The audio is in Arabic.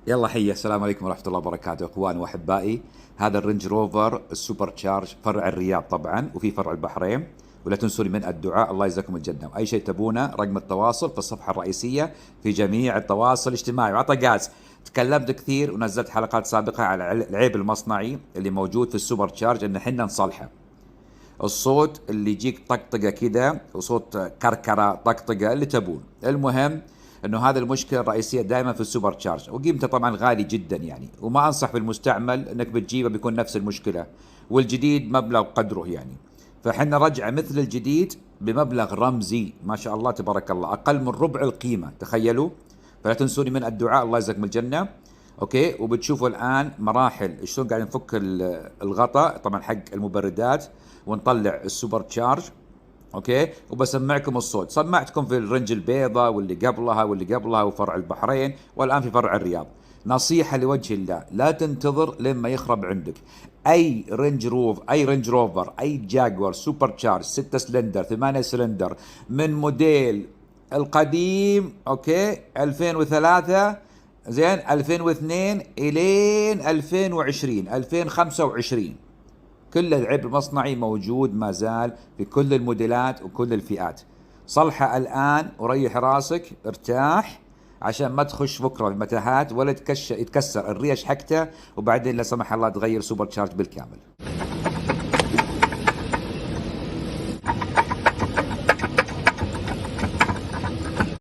يلا حيا، السلام عليكم ورحمة الله وبركاته اخواني واحبائي. هذا الرينج روفر السوبر تشارج، فرع الرياض طبعا، وفي فرع البحرين. ولا تنسوني من الدعاء، الله يجزاكم الجنة. واي شيء تبونه رقم التواصل في الصفحة الرئيسية في جميع التواصل الاجتماعي. وعطى جاز، تكلمت كثير ونزلت حلقات سابقة على العيب المصنعي اللي موجود في السوبر تشارج، ان احنا نصلحه. الصوت اللي يجيك طقطقه كذا، وصوت كركره طقطقه اللي تبون. المهم انه هذه المشكله الرئيسيه دائما في السوبر تشارج، وقيمته طبعا غالي جدا يعني، وما انصح بالمستعمل انك بتجيبه بيكون نفس المشكله، والجديد مبلغ قدره يعني. فحنا رجعه مثل الجديد بمبلغ رمزي ما شاء الله تبارك الله، اقل من ربع القيمه، تخيلوا. فلا تنسوني من الدعاء، الله يجزاكم الجنه. اوكي، وبتشوفوا الان مراحل شلون قاعد نفك الغطاء طبعا حق المبردات، ونطلع السوبر تشارج. اوكي، وبسمعكم الصوت. سمعتكم في الرنج البيضاء واللي قبلها واللي قبلها وفرع البحرين، والان في فرع الرياض. نصيحة لوجه الله، لا تنتظر لما يخرب عندك. اي رينج روفر، اي جاكور سوبر تشارج 6 سلندر 8 سلندر من موديل القديم، اوكي، 2003 زين، 2002 الين 2020 2025، كل العيب المصنعي موجود ما زال في كل الموديلات وكل الفئات. صلحه الآن وريح راسك، ارتاح، عشان ما تخش بكرة المتاهات ولا يتكسر الريش حقته، وبعدين لا سمح الله تغير سوبر تشارج بالكامل.